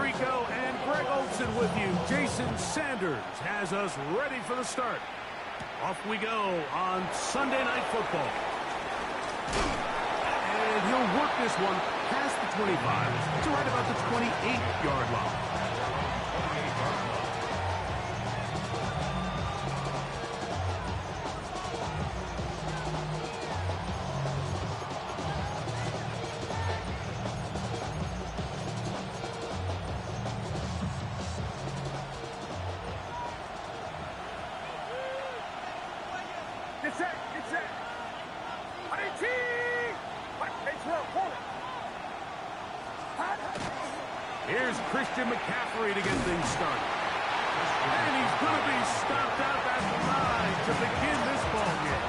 Rico and Greg Olson with you. Jason Sanders has us ready for the start. Off we go on Sunday Night Football. And he'll work this one past the 25 to right about the 28-yard line. Here's Christian McCaffrey to get things started. And he's going to be stopped out at the 9 to begin this ball game.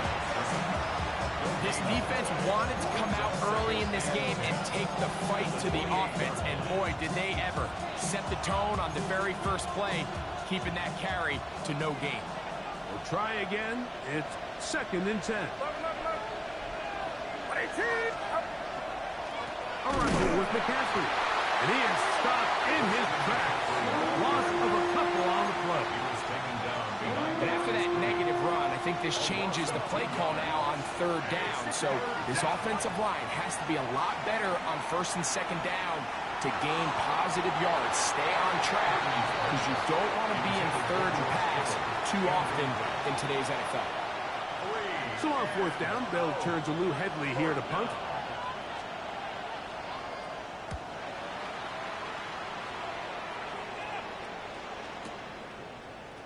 This defense wanted to come out early in this game and take the fight to the offense. And boy, did they ever set the tone on the very first play, keeping that carry to no gain. We'll try again. It's 2nd and 10. A rifle with McCaffrey. And he is stopped in his tracks. Loss of a couple on the play. And after that negative run, I think this changes the play call now on 3rd down. So this offensive line has to be a lot better on 1st and 2nd down to gain positive yards. Stay on track because you don't want to be in 3rd and pass too often in today's NFL. So on 4th down, they'll turn to Lou Hedley here to punt.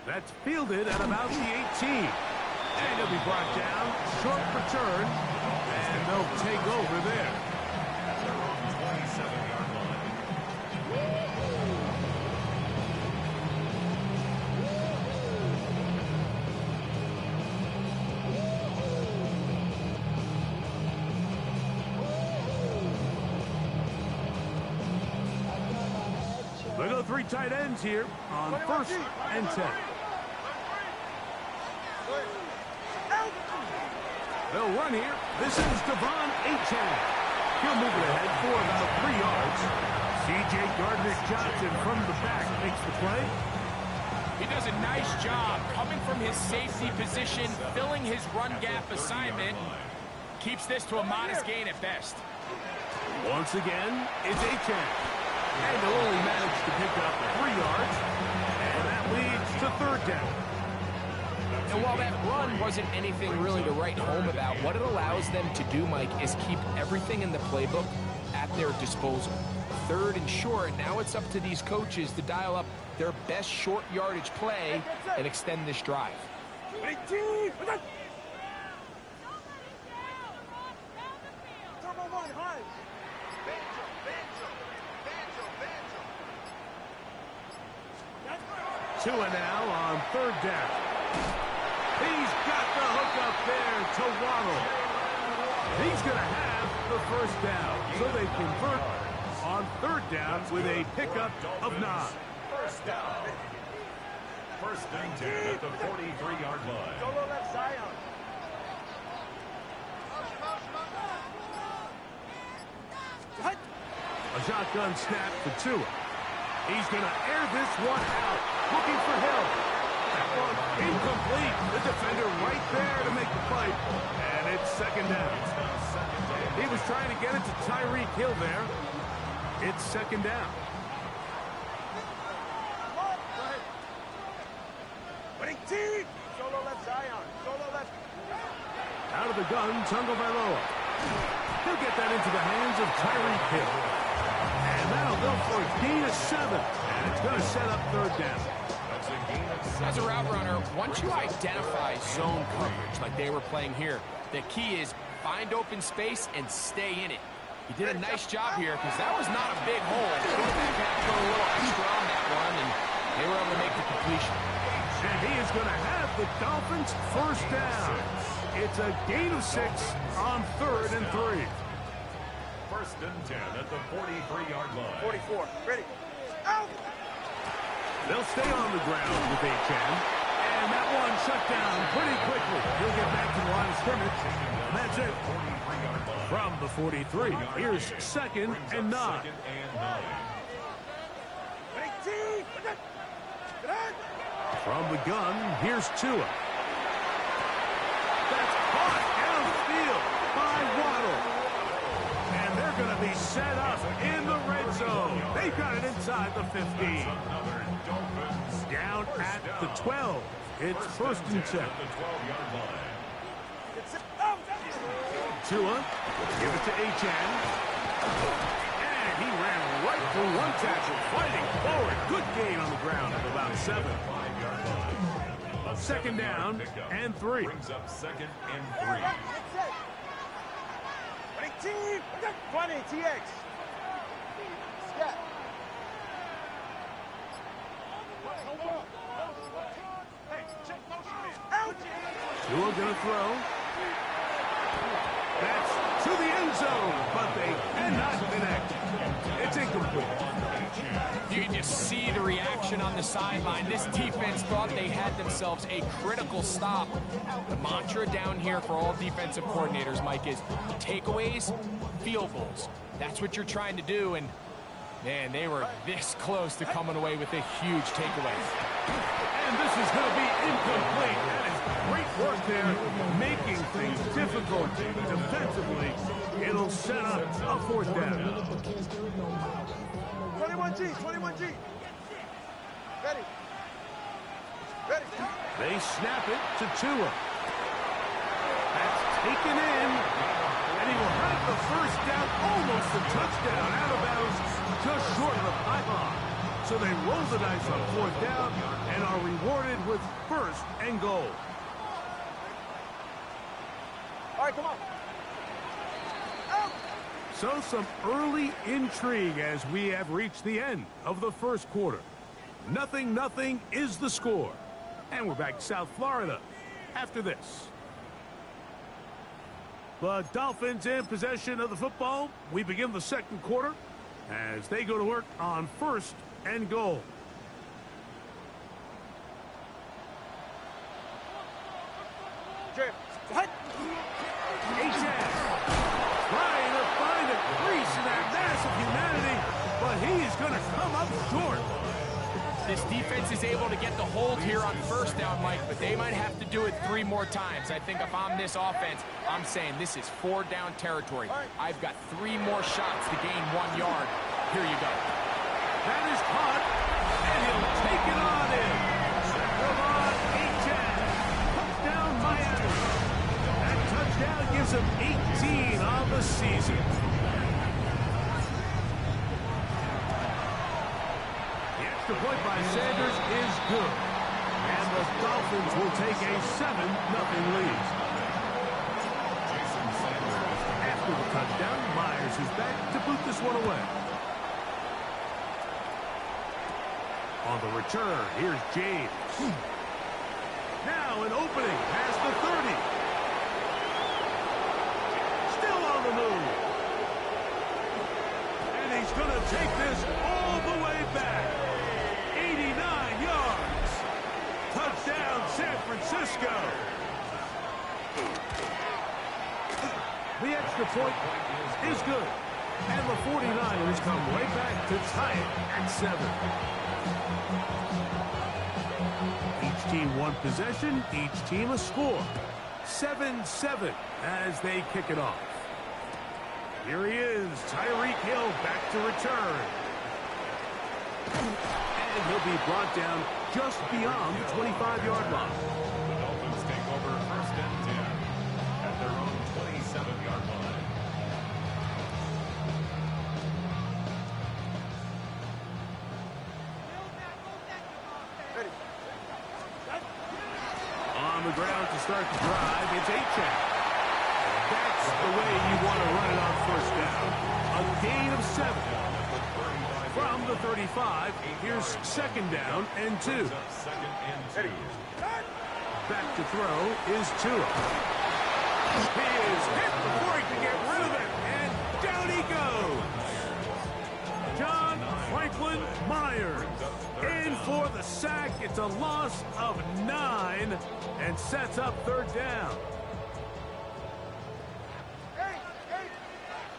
That's fielded at about the 18. And he'll be brought down. Short return. And they'll take over there. They go 3 tight ends here on 1st and 10. They'll run here. This is Devon Achane. He'll move it ahead for about 3 yards. C.J. Gardner-Johnson from the back makes the play. He does a nice job coming from his safety position, filling his run gap assignment. Keeps this to a modest gain at best. Once again, it's Achane. And they'll only manage to pick up 3 yards. And that leads to 3rd down. And while that run wasn't anything really to write home about, what it allows them to do, Mike, is keep everything in the playbook at their disposal. 3rd and short, now it's up to these coaches to dial up their best short yardage play and extend this drive. Two and now on 3rd down. He's got the hook up there to Waddle. He's going to have the 1st down. So they convert on 3rd down with a pickup of 9. 1st down. 1st and 10 at the 43-yard line. Solo left Zion. A shotgun snap for Tua. He's going to air this one out. Looking for Hill. That one incomplete. The defender right there to make the play. And it's 2nd down. He was trying to get it to Tyreek Hill there. It's 2nd down. Solo left Zion. Solo left. Out of the gun, Tagovailoa. He'll get that into the hands of Tyreek Hill. And that'll go for a gain of 7. And it's going to set up 3rd down. As a route runner, once you identify zone coverage like they were playing here, the key is find open space and stay in it. He did a nice job here because that was not a big hole. Quarterback had to put a little extra on that one, and they were able to make the completion. And he is going to have the Dolphins' 1st down. It's a gain of 6 on 3rd and 3. 1st and 10 at the 43-yard line. 44. Ready. Out. They'll stay on the ground with Achane. And that one shut down pretty quickly. He'll get back to the line of scrimmage. And that's it. From the 43, here's 2nd and 9. From the gun, here's Tua. That's caught downfield by Waddle. And they're going to be set up in the red zone. They've got it inside the 15. Down at the 12. It's first and 10. Tua, give it to Achane. And he ran right through one tackle, fighting forward. Good gain on the ground of about 7. Second down and 3. Brings up second and 3. 20, TX. Step. Tua gonna throw. That's to the end zone, but they cannot connect. It's incomplete. You can just see the reaction on the sideline. This defense thought they had themselves a critical stop. The mantra down here for all defensive coordinators, Mike, is takeaways, field goals. That's what you're trying to do, and man, they were this close to coming away with a huge takeaway. And this is going to be incomplete. That is great work there, making things difficult defensively. It'll set up a fourth down. 21G, 21G. Ready. Ready. They snap it to Tua. That's taken in. And he will have the first down, almost a touchdown, out of bounds, just short of the pylon. So they roll the dice on fourth down and are rewarded with first and goal. All right, come on. Out. So some early intrigue as we have reached the end of the first quarter. 0-0 is the score. And we're back to South Florida after this. The Dolphins in possession of the football. We begin the second quarter as they go to work on first and goal. Jim. What? Achane trying to find a crease in that mass of humanity, but he's going to come up short. This defense is able to get the hold here on first down, Mike, but they might have to do it 3 more times. I think if I'm this offense, I'm saying this is 4 down territory. I've got 3 more shots to gain 1 yard. Here you go. That is caught, and he'll take it on in. Ravon Achane. Touchdown, Miami. That touchdown gives him 18 on the season. The extra point by Sanders is good. And the Dolphins will take a 7-0 lead. After the touchdown, Myers is back to boot this one away. On the return, here's James. Now an opening past the 30. Still on the move. And he's going to take this all the way back. 89 yards. Touchdown, San Francisco. The extra point is good. And the 49ers come right back to tie it at 7. Each team one possession, each team a score. 7-7 as they kick it off. Here he is, Tyreek Hill back to return. And he'll be brought down just beyond the 25-yard line. The Dolphins take over first and 10 at their own 27-yard line. Ready. On the ground to start the drive, it's Achane. That's the way you want to run it on first down. A gain of 7. From the 35, here's second down and 2. Second and 2. Back to throw is Tua. He is hit before he can get rid of it, and down he goes. John Franklin Myers in for the sack. It's a loss of 9 and sets up third down. Hey.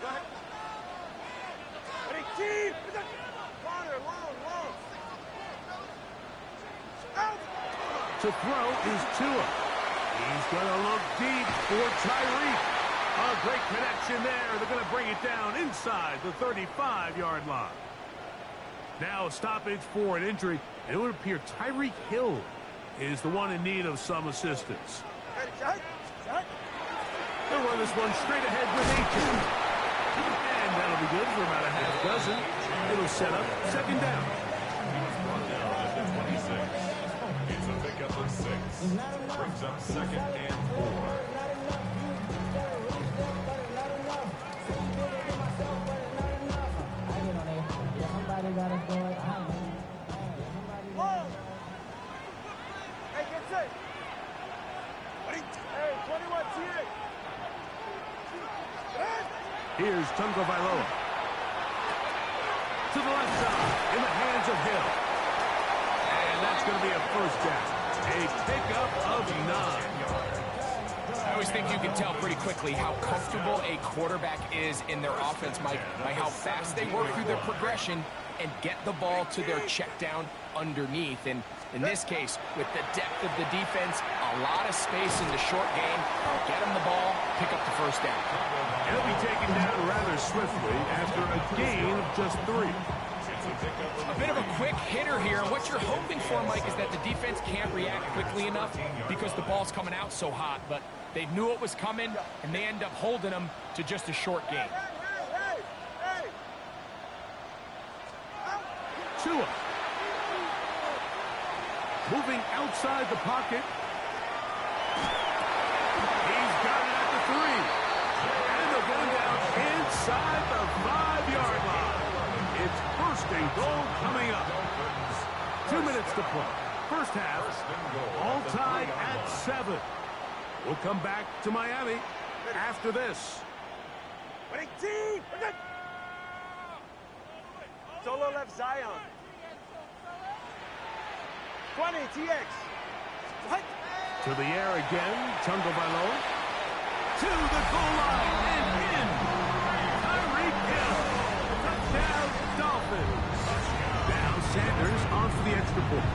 Go ahead. Ready, team. Corner, long. To throw is Tua. He's going to look deep for Tyreek. A great connection there. They're going to bring it down inside the 35-yard line. Now a stoppage for an injury. And it would appear Tyreek Hill is the one in need of some assistance. They'll run this one straight ahead with Aiken. And that'll be good for about a half dozen. It'll set up second down. It's a pickup of 6. Brings up second and 4. Hey, get set. Hey, 21 TA. Here's Tungo Vailoa. To the left side, in the hands of Hill. And that's going to be a first down. A pickup of 9. I always think you can tell pretty quickly how comfortable a quarterback is in their offense, Mike, by how fast they work through their progression and get the ball to their check down underneath. And in this case, with the depth of the defense, a lot of space in the short game, get them the ball, pick up the first down. He'll be taken down rather swiftly after a gain of just 3. A bit of a quick hitter here. What you're hoping for, Mike, is that the defense can't react quickly enough because the ball's coming out so hot. But they knew it was coming, and they end up holding them to just a short game. Tua. Moving outside the pocket. He's got it at the 3. And they're going down inside the 5-yard line. It's first and goal coming up. 2 minutes to play. First half, all tied at 7. We'll come back to Miami after this. Solo left Zion. 20 TX. What? To the air again, Tungo Vailoa. To the goal line and in. Tyreek Hill. Touchdown, Dolphins. Now Sanders on for the extra point.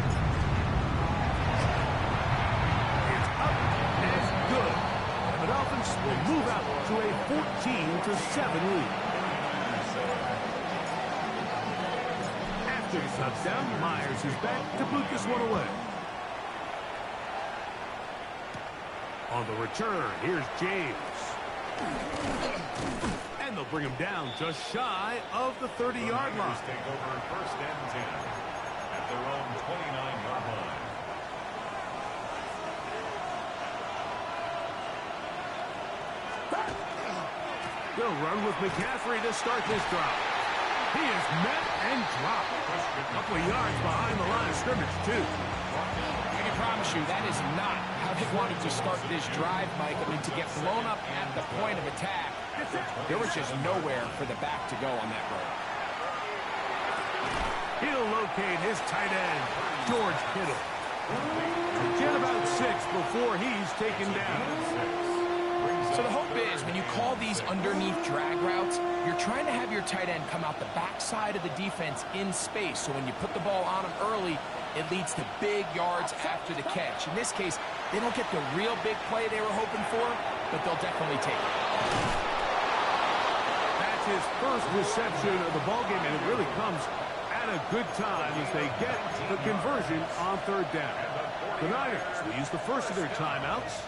It's up and good. And the Dolphins will move out to a 14-7 lead. After the touchdown, Myers is back to boot this one away. On the return, here's James. And they'll bring him down just shy of the 30-yard line. Take over first and 10 at their own 29-yard line. They'll run with McCaffrey to start this drive. He is met and dropped. A couple of yards behind the line of scrimmage, too. I can promise you that is not how they wanted to start this drive, Mike. I mean, to get blown up at the point of attack, there was just nowhere for the back to go on that road. He'll locate his tight end, George Kittle. Get about 6 before he's taken down. So the hope is when you call these underneath drag routes, you're trying to have your tight end come out the backside of the defense in space. So when you put the ball on him early, it leads to big yards after the catch. In this case, they don't get the real big play they were hoping for, but they'll definitely take it. That's his first reception of the ballgame, and it really comes at a good time as they get the conversion on third down. The Niners will use the first of their timeouts.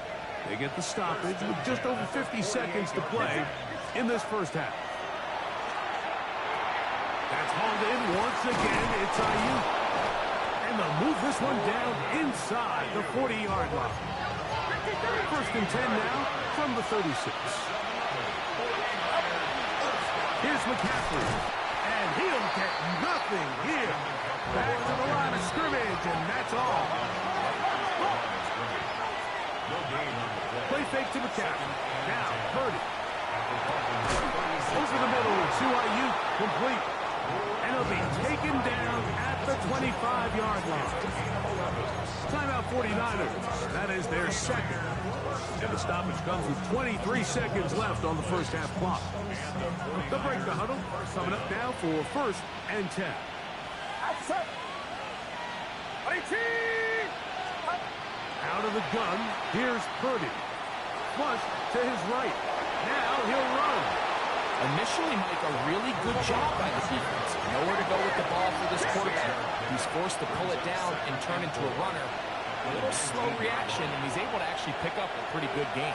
They get the stoppage with just over 50 seconds to play in this first half. That's hauled in once again. It's Ayuk. And they'll move this one down inside the 40-yard line. First and 10 now from the 36. Here's McCaffrey. And he'll get nothing here. Back to the line of scrimmage, and that's all. Play fake to McCaffrey. Now, Purdy. Over the middle to Ayuk, complete. And he'll be taken down at the 25-yard line. Timeout 49ers. That is their second. And the stoppage comes with 23 seconds left on the first half clock. They'll break the huddle. Coming up now for first and 10. Out of the gun, here's Purdy. Flush to his right. Now he'll run. Initially, Mike, a really good job by the defense. Nowhere to go with the ball for this quarterback. He's forced to pull it down and turn into a runner. A little slow reaction, and he's able to actually pick up a pretty good game.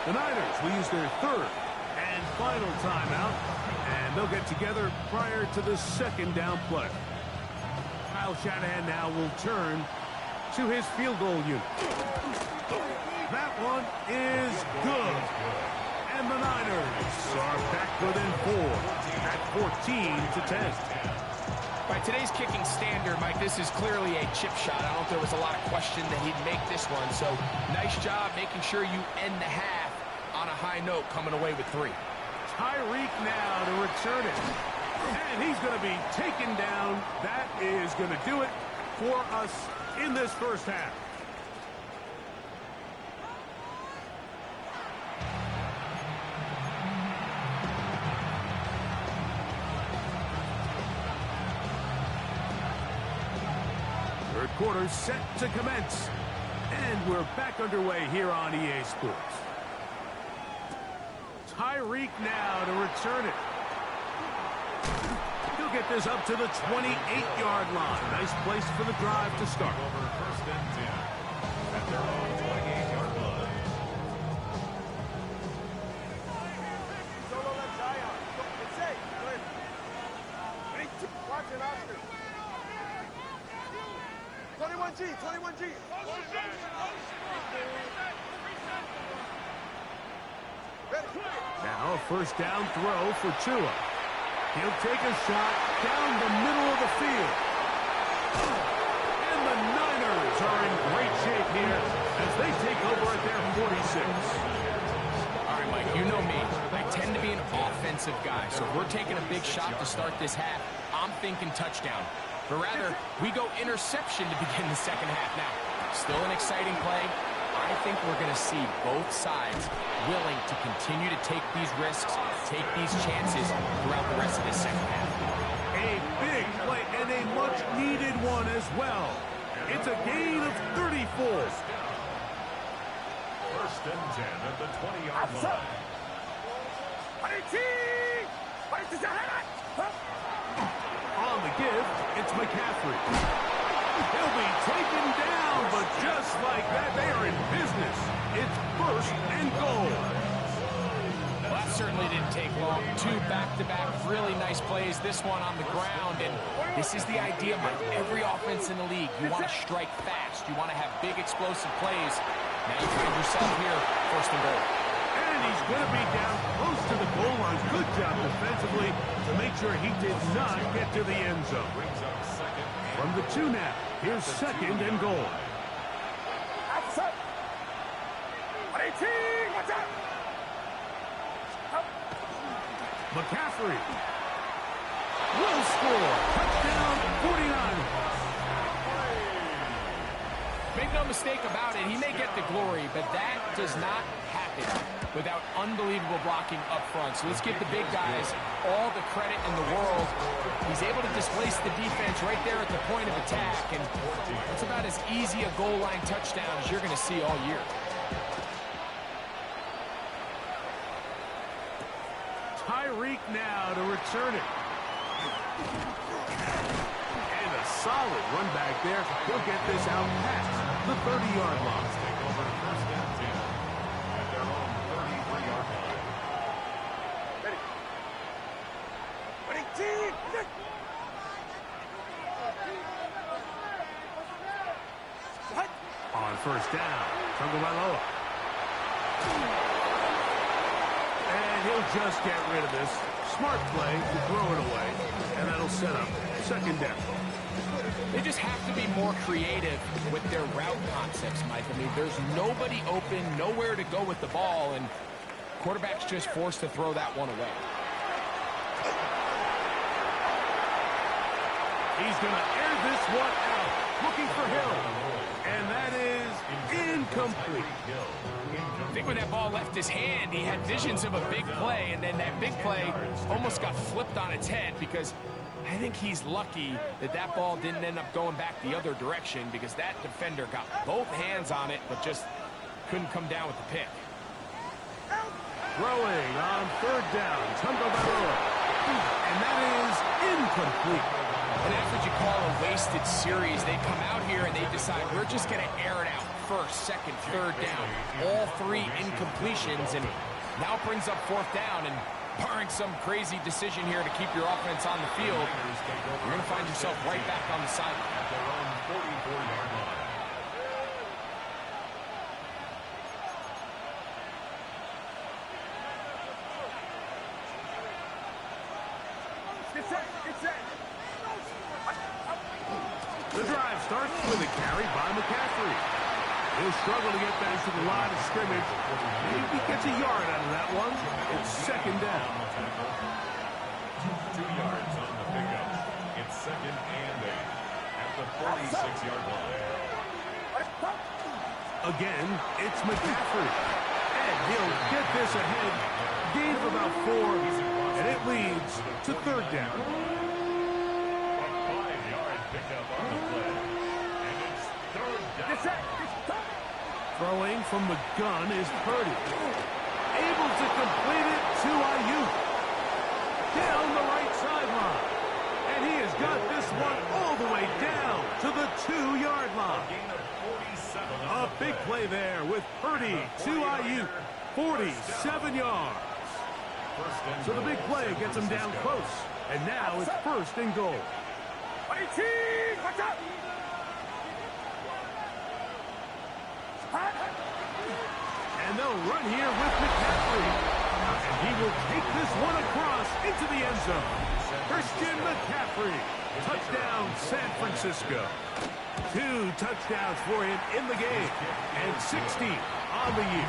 The Niners will use their third and final timeout, and they'll get together prior to the second down play. Kyle Shanahan now will turn to his field goal unit. That one is good. And the Niners are back within 4 at 14-10. By today's kicking standard, Mike, this is clearly a chip shot. I don't think there was a lot of question that he'd make this one. So nice job making sure you end the half on a high note, coming away with 3. Tyreek now to return it. And he's going to be taken down. That is going to do it for us in this first half. Third quarter set to commence. And we're back underway here on EA Sports. Tyreek now to return it. He'll get this up to the 28-yard line. Nice place for the drive to start. Over first and 10 at their own 28-yard line. Solo left Zion. It's safe. Good. Watch it, Oscar. 21G, 21G. Ready. Now a first down throw for Tua. He'll take a shot down the middle of the field. And the Niners are in great shape here as they take over at their 46. All right, Mike, you know me. I tend to be an offensive guy, so if we're taking a big shot to start this half, I'm thinking touchdown. But rather, we go interception to begin the second half now. Still an exciting play. I think we're going to see both sides willing to continue to take these risks, take these chances throughout the rest of this second half. A big play and a much-needed one as well. It's a gain of 34. First and 10 at the 20-yard line. On the give, it's McCaffrey. He'll be taken down, but just like that, they are in business. It's first and goal. Well, that certainly didn't take long. 2 back-to-back really nice plays. This one on the ground, and this is the idea, Mike. Every offense in the league, you want to strike fast. You want to have big, explosive plays. Now you find yourself here, first and goal. And he's going to be down close to the goal line. Good job defensively to make sure he did not get to the end zone. Brings up second. From the 2 now, here's second and goal. McCaffrey will score. Touchdown, 49ers. Make no mistake about it, he may get the glory, but that does not happen without unbelievable blocking up front. So let's give the big guys all the credit in the world. He's able to displace the defense right there at the point of attack, and that's about as easy a goal line touchdown as you're going to see all year. Tyreek now to return it. And a solid run back there. He'll get this out past the 30-yard line. Take over first and 10 at their own 33-yard line. Ready. 22. What? On first down, Tagovailoa. And he'll just get rid of this. Smart play to throw it away. And that'll set up second down. They just have to be more creative with their route concepts, Mike. I mean, there's nobody open, nowhere to go with the ball, and quarterback's just forced to throw that one away. He's going to air this one out. Looking for Hill. And that is Incomplete. I think when that ball left his hand, he had visions of a big play, and then that big play almost got flipped on its head because I think he's lucky that that ball didn't end up going back the other direction because that defender got both hands on it but just couldn't come down with the pick. Throwing on third down, Tagovailoa. And that is incomplete. And that's what you call a wasted series. They come out here and they decide we're just going to air it out first, second, third down. All three incompletions, and now brings up fourth down. And barring some crazy decision here to keep your offense on the field, you're going to find yourself right back on the sideline. At their own 44-yard line. The drive starts with a carry by McCaffrey. He'll struggle to get back to the line of scrimmage. Maybe he gets a yard out of that one. It's second down. 2 yards on the pickup. It's second and 8 at the 46-yard line. Again, it's McCaffrey. And he'll get this ahead. Gain of about 4, and it leads to third down. A 5-yard pickup on the play. And it's third down. Throwing from the gun is Purdy. Able to complete it to Ayuk. Down the right sideline. And he has got this one all the way down to the 2-yard line. Gain of 47. A big play there with Purdy to Ayuk. 47 yards. So the big play gets him down close. And now it's first and goal. And they'll run here with McCaffrey. And he will take this one across into the end zone. Christian McCaffrey. Touchdown, San Francisco. 2 touchdowns for him in the game. And 60 on the year.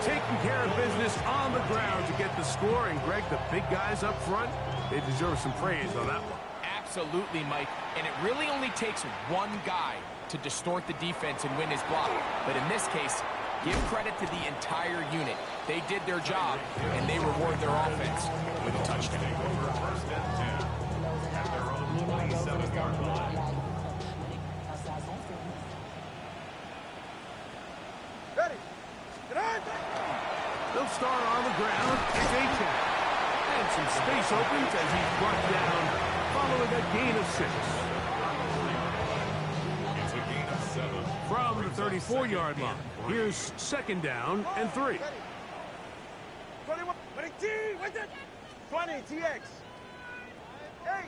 Taking care of business on the ground to get the score. And, Greg, the big guys up front, they deserve some praise on that one. Absolutely, Mike. And it really only takes one guy to distort the defense and win his block. But in this case, give credit to the entire unit. They did their job, and they reward their offense with a touchdown. Over first and 10 at their own 27-yard line. Ready. Get on. They'll start on the ground. It's Achane. And some space opens as he's brought down following a gain of 6. It's a gain of 7. From the 34-yard line. Here's second down and 3. 21. 20, TX. 8.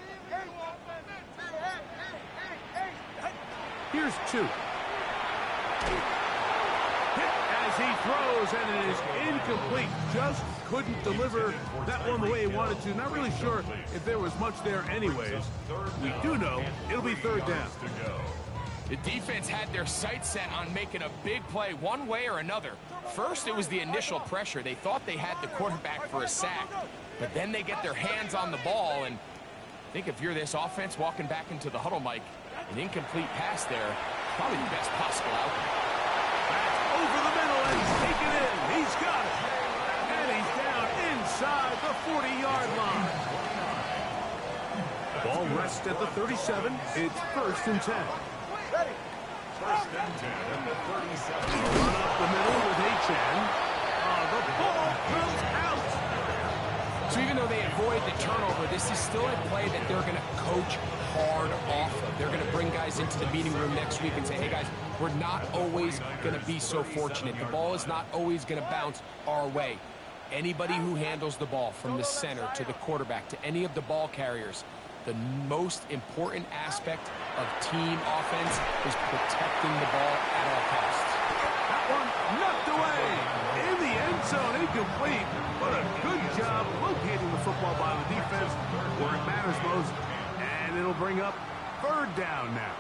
Here's 2. Hit as he throws, and it is incomplete. Just couldn't deliver that one the way he wanted to. Not really sure if there was much there anyways. We do know it'll be third down. The defense had their sights set on making a big play one way or another. First, it was the initial pressure. They thought they had the quarterback for a sack. But then they get their hands on the ball, and I think if you're this offense walking back into the huddle, Mike, an incomplete pass there, probably the best possible outcome. That's over the middle, and he's taken in. He's got it. And he's down inside the 40-yard line. Ball rests at the 37. It's first and 10. Ready. First and 10 at the 37. Run up the middle with Achane. The ball comes out. So even though they avoid the turnover, this is still a play that they're going to coach hard off of. They're going to bring guys into the meeting room next week and say, hey, guys, we're not always going to be so fortunate. The ball is not always going to bounce our way. Anybody who handles the ball from the center to the quarterback to any of the ball carriers, the most important aspect of team offense is protecting the ball at all costs. That one knocked away in the end zone, incomplete. But a good job locating the football by the defense where it matters most. And it'll bring up third down now.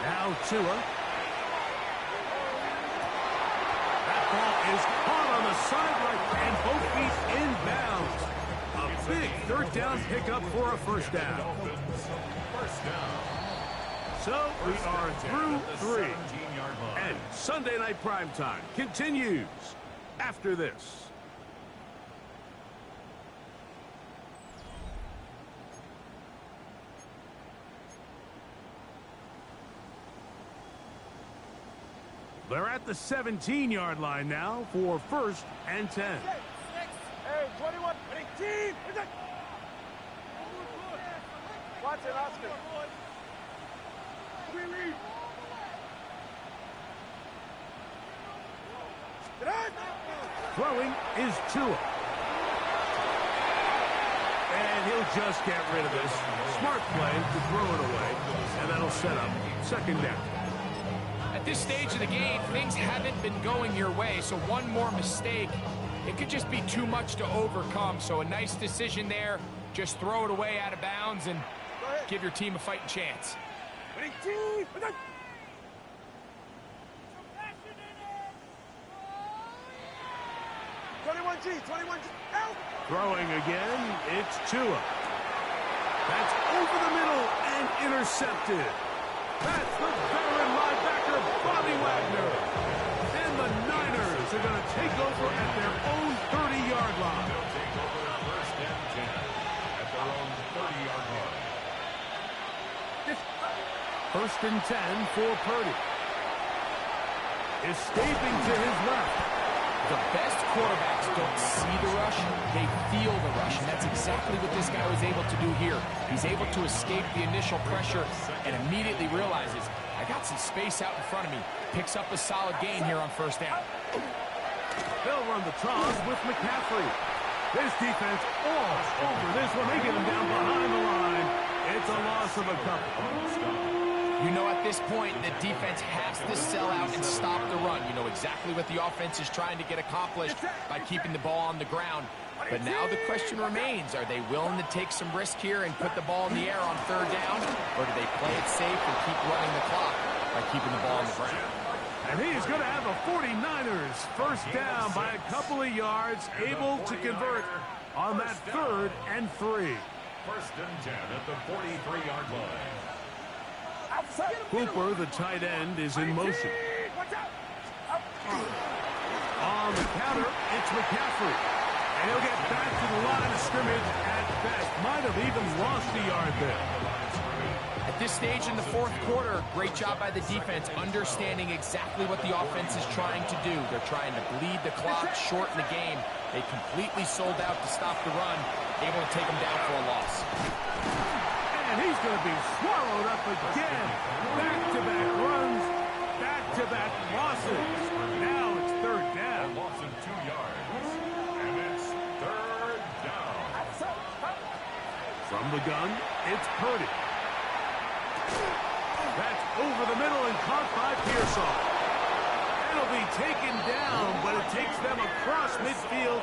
Now Tua. That ball is caught on the sideline and both feet inbounds. A big third down pickup for a first down. First down. So we are through 3. And Sunday Night Primetime continues after this. They're at the 17-yard line now for 1st and 10. Hey, 21, 18. Watch it, Oscar. Throwing is Tua. And he'll just get rid of this. Smart play to throw it away. And that'll set up 2nd down. At this stage of the game, things haven't been going your way, so one more mistake, it could just be too much to overcome. So a nice decision there. Just throw it away out of bounds and give your team a fighting chance. 21G, 21G, out! Throwing again, it's Tua. That's over the middle and intercepted. That's the veteran linebacker, Bobby Wagner. And the Niners are going to take over at their own 30-yard line. They'll take over 1st and 10 at their own 30-yard line. 1st and 10 for Purdy. Escaping to his left. The best quarterbacks don't see the rush, they feel the rush, and that's exactly what this guy was able to do here. He's able to escape the initial pressure and immediately realizes, I got some space out in front of me. Picks up a solid gain here on 1st down. They'll run the toss with McCaffrey. This defense all over this one. They get him down behind the line. It's a loss of a couple. You know at this point, the defense has to sell out and stop the run. You know exactly what the offense is trying to get accomplished by keeping the ball on the ground. But now the question remains, are they willing to take some risk here and put the ball in the air on 3rd down? Or do they play it safe and keep running the clock by keeping the ball on the ground? And he's going to have a 49ers 1st down by a couple of yards, able to convert on that 3rd and 3. 1st and 10 at the 43-yard line. Cooper, the tight end, is in motion. On the counter, it's McCaffrey. And he'll get back to the line of scrimmage at best. Might have even lost a yard there. At this stage in the 4th quarter, great job by the defense, understanding exactly what the offense is trying to do. They're trying to bleed the clock, shorten the game. They completely sold out to stop the run, able to take them down for a loss. And he's going to be swallowed up again. Back-to-back runs, back-to-back losses. Now it's 3rd down. A loss of 2 yards. And it's 3rd down. From the gun, it's Purdy. That's over the middle and caught by Pearsall. It'll be taken down, but it takes them across midfield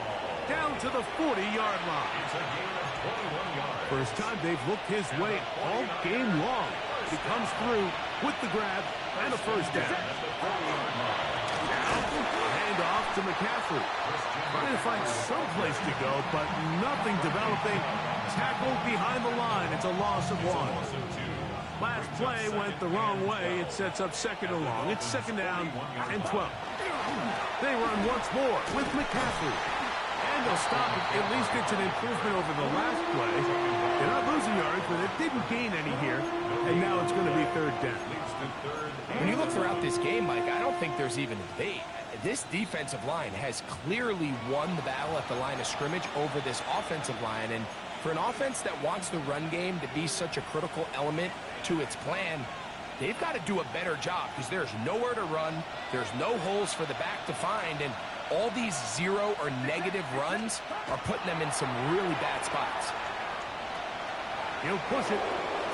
down to the 40-yard line. It's a gain of 21 yards. First time they've looked his way all game long. He comes through with the grab and a 1st down. Now, handoff to McCaffrey. Trying to find some place to go, but nothing developing. Tackled behind the line. It's a loss of 1. Last play went the wrong way. It sets up 2nd and long. It's 2nd down and 12. They run once more with McCaffrey. And they'll stop it. At least it's an improvement over the last play. They're not losing yards, but it didn't gain any here. And now it's going to be 3rd down. When you look throughout this game, Mike, I don't think there's even a debate. This defensive line has clearly won the battle at the line of scrimmage over this offensive line. And for an offense that wants the run game to be such a critical element to its plan, they've got to do a better job because there's nowhere to run. There's no holes for the back to find. And all these 0 or negative runs are putting them in some really bad spots. He'll push it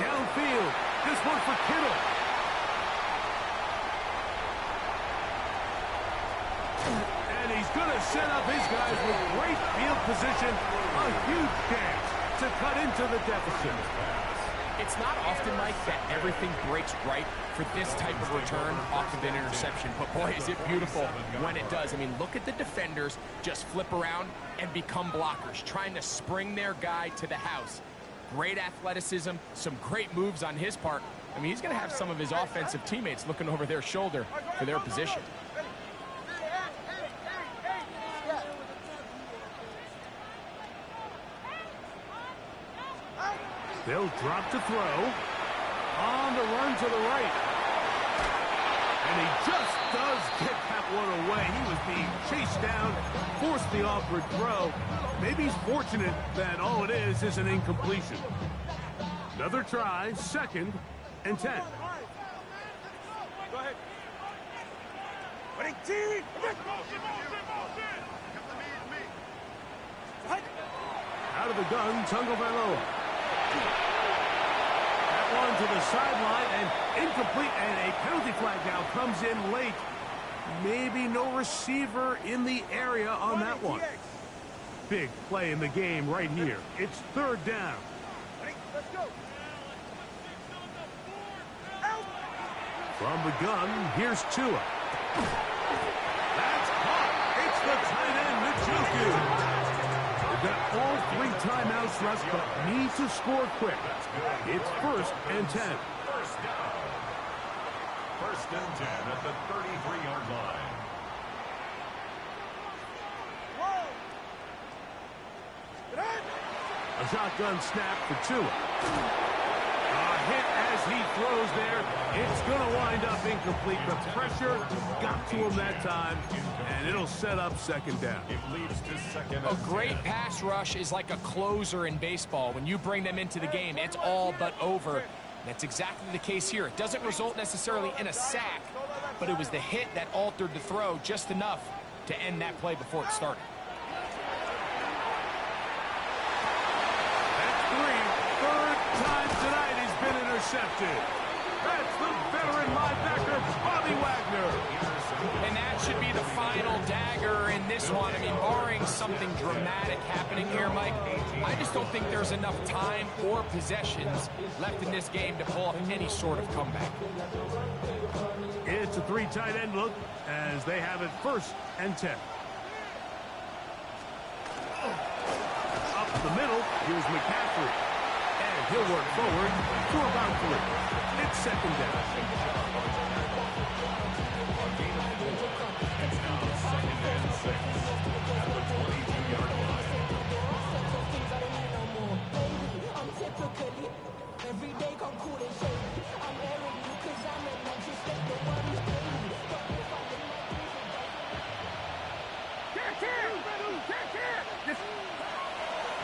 downfield. This one for Kittle. And he's going to set up his guys with great field position. A huge chance to cut into the deficit. It's not often, Mike, that everything breaks right for this type of return off of an interception. But, boy, is it beautiful when it does. I mean, look at the defenders just flip around and become blockers, trying to spring their guy to the house. Great athleticism, some great moves on his part. I mean, he's going to have some of his offensive teammates looking over their shoulder for their position. They'll drop to throw. On the run to the right. And he just does get that one away. He was being chased down, forced the awkward throw. Maybe he's fortunate that all it is an incompletion. Another try, 2nd and 10. Go ahead. Ready, team! Out of the gun, Tagovailoa. That one to the sideline and incomplete, and a penalty flag now comes in late. Maybe no receiver in the area on that one. Big play in the game right here. It's 3rd down. Ready, let's go. From the gun, here's Tua. That's caught. It's the tight end, Njoku. They've got all 3 timeouts left, but need to score quick. It's 1st and 10. First and 10 at the 33-yard line. A shotgun snap for Tua. A hit as he throws there. It's going to wind up incomplete. The pressure got to him that time, and it'll set up 2nd down. It leads to 2nd. A great pass rush is like a closer in baseball. When you bring them into the game, it's all but over. That's exactly the case here. It doesn't result necessarily in a sack, but it was the hit that altered the throw just enough to end that play before it started. That's 3. 3rd time tonight he's been intercepted. That's the veteran linebacker, Bobby Wagner. And that should be the final dagger in this one. I mean, barring something dramatic happening here, Mike, I just don't think there's enough time or possessions left in this game to pull off any sort of comeback. It's a 3 tight end look as they have it 1st and 10. Up the middle, here's McCaffrey. And he'll work forward for about 3. It's 2nd down.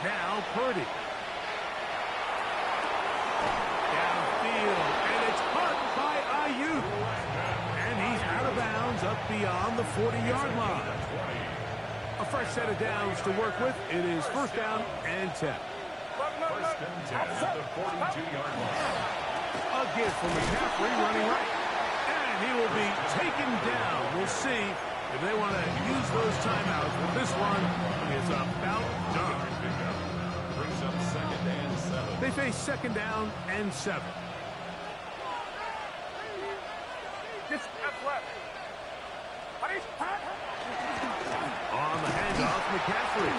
Now Purdy. Downfield, and it's caught by Ayuk. And he's out of bounds up beyond the 40-yard line. A fresh set of downs to work with. It is 1st down and 10. First and 10 at the 42-yard line. A give from McCaffrey running right. And he will be taken down. We'll see if they want to use those timeouts. But this one is about done. Brings up 2nd and 7. They face 2nd down and 7. Just left. On the handoff, McCaffrey.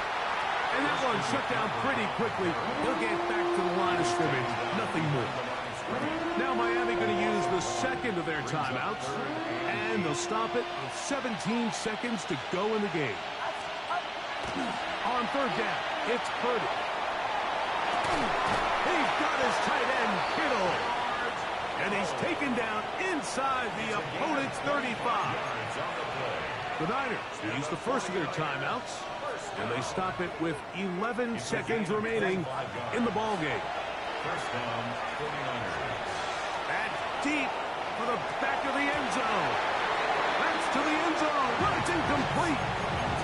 And that one shut down pretty quickly. He'll get back to the line of scrimmage. Nothing more. Now Miami going to use the 2nd of their timeouts. And they'll stop it with 17 seconds to go in the game. On 3rd down, it's Purdy. He's got his tight end, Kittle. And he's taken down inside the opponent's 35. The Niners use the 1st of their timeouts, and they stop it with 11 seconds remaining in the ballgame. First down, 49ers. That's deep for the back of the end zone. That's to the end zone, but it's incomplete.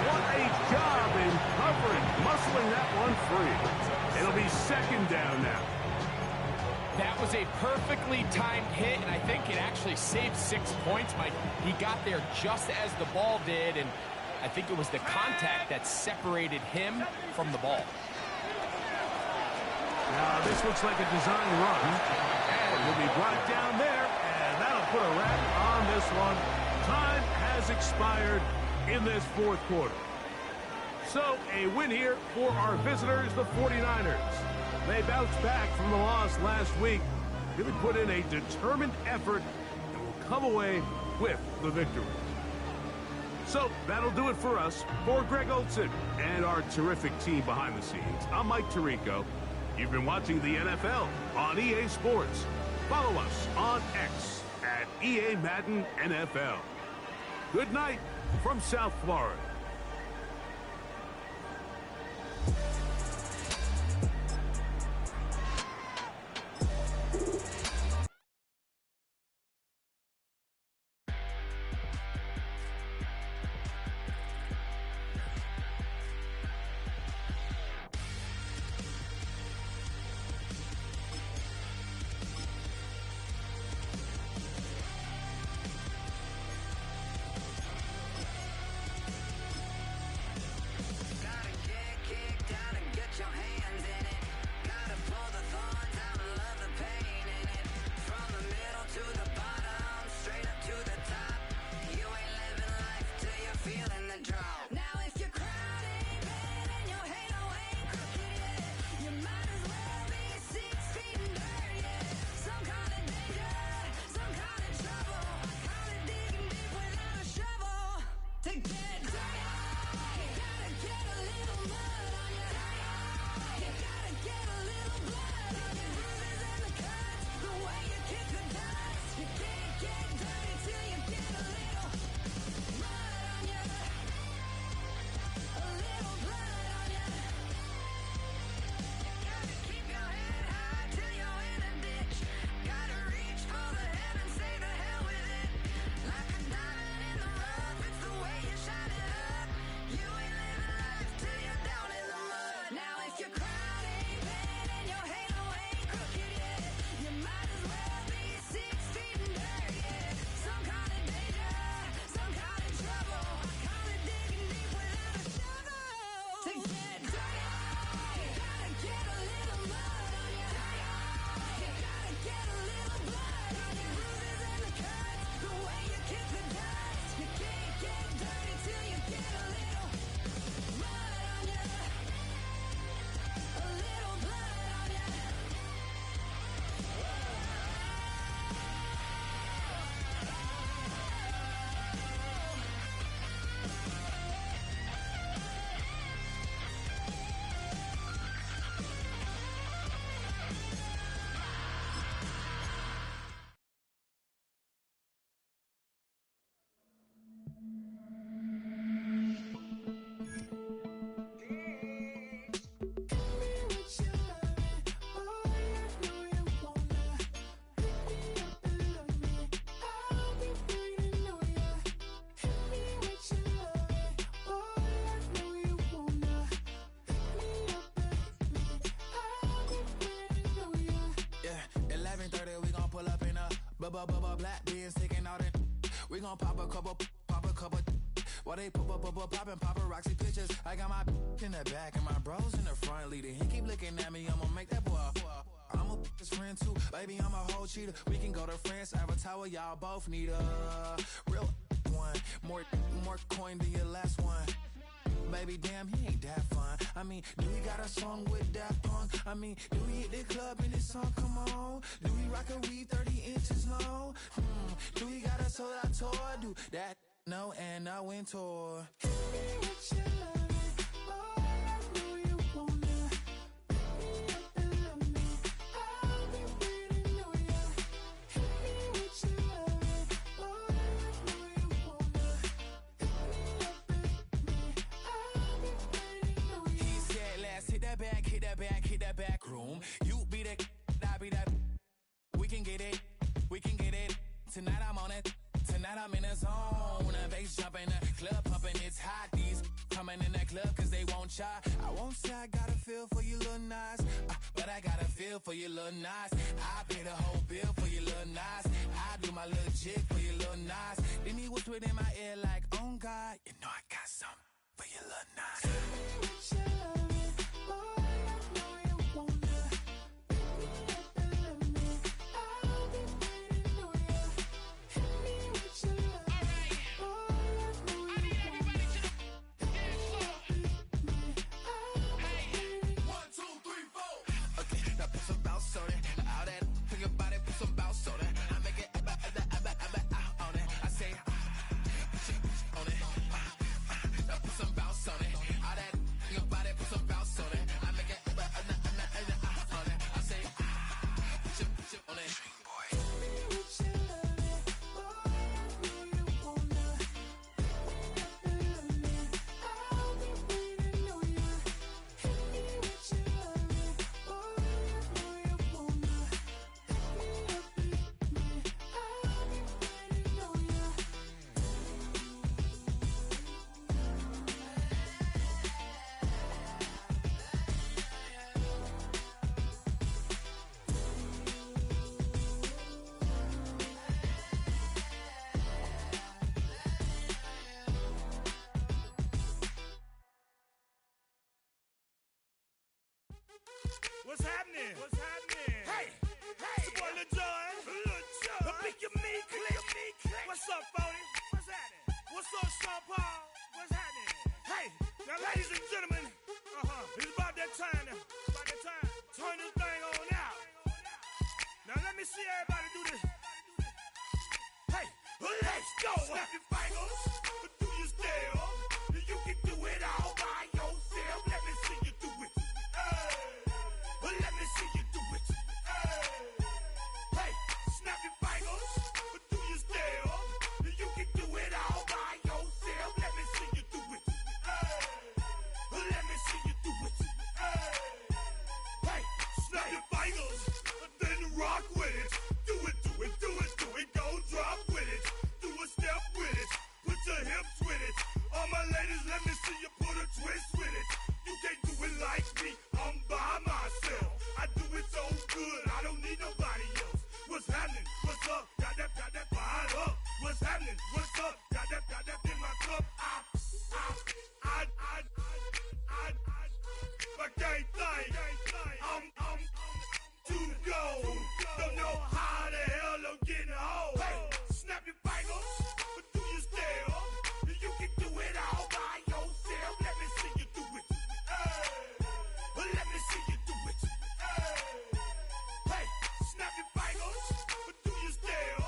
What a job in covering, muscling that one free. It'll be 2nd down now. That was a perfectly timed hit, and I think it actually saved 6 points, Mike. He got there just as the ball did, and I think it was the contact that separated him from the ball. Now, this looks like a design run. And will be brought down there, and that'll put a wrap on this one. Time has expired in this fourth quarter. So, a win here for our visitors, the 49ers. They bounced back from the loss last week, really put in a determined effort, and will come away with the victory. So, that'll do it for us. For Greg Olson and our terrific team behind the scenes, I'm Mike Tirico. You've been watching the NFL on EA Sports. Follow us on X at EA Madden NFL. Good night from South Florida. Black beans taking all that. We gon' pop a couple. While they poppin' paparazzi pictures. I got my in the back and my bros in the front leading. He keep looking at me, I'ma make that boy. I'm a his friend too, baby, I'm a whole cheater. We can go to France, Avatar, y'all both need a real one. More coin than your last one. Baby, damn, he ain't that fun. I mean, do he got a song with that punk? I mean, do he hit the club in this song? Come on. Do he rock a weave 30 inches long? Do he got a sold out tour? Do that? No, and I went tour. Hit that back room. You be that, I be that. We can get it. Tonight I'm on it. Tonight I'm in a zone. A bass jumping, a club pumping. It's hot. These coming in that club cause they won't try. I won't say I got a feel for you little nice, but I got a feel for you little nice. I pay the whole bill for you little nice. I do my little jig for you little nice. Then he whispered in my ear like, oh God, you know I got something for you little nice. What's happening? What's happening? Hey, it's your boy Lil Jon. Lil Jon. The Pick Your Me Click. What's up, Phony? What's happening? What's up, Sean Paul? What's happening? Hey, now ladies and gentlemen, it's about that time now. About that time. Turn this thing on out. Now let me see everybody do this. Hey, let's go. Snap your fingers, but do you still? You can do it all by yourself. Let me see you do it. Let me see you do it. Hey, snap your fingers, but do you still? You can do it all by yourself. Let me see you do it. Let me see you do it. Hey, snap your fingers, then rock with it. Do it, do it, do it, do it. Go drop with it. Do a step with it. Put your hips with it. All my ladies, let me see you put a twist with it. You can't do it like me. I'm by myself. I do it so good. I don't need nobody else. What's happening? What's up? Got that fired up. What's happening? What's up? Got that in my cup. I can't think. I'm too go. Don't know how the hell I'm getting home. Hey, snap your fingers, but do you still? You can do it all by yourself. Let me see you do it. Let me see you do it. Hey, snap your fingers, but do you still?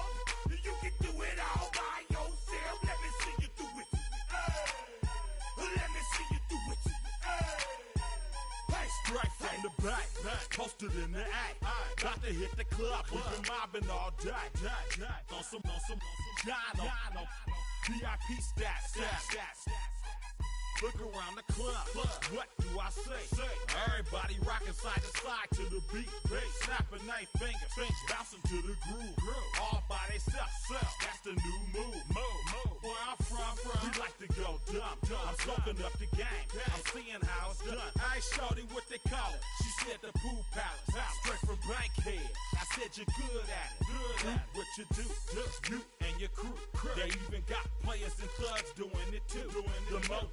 You can do it all by yourself. Let me see you do it. Let me see you do it. Hey, Straight from the back, posted in the act. Got to hit the club, we've been mobbing all day. On some Jono, VIP stats. Look around the club, what do I say? Everybody rocking side to side to the beat. Snapping their fingers, bouncing to the groove. All by themselves, that's the new move. Where I'm from, we like to go dumb. I'm soaking up the game, I'm seeing how it's done. I ain't shorty what they call it. She said the pool palace, straight from Bankhead. I said you're good at it. What you do, you and your crew. They even got players and thugs doing it too. The more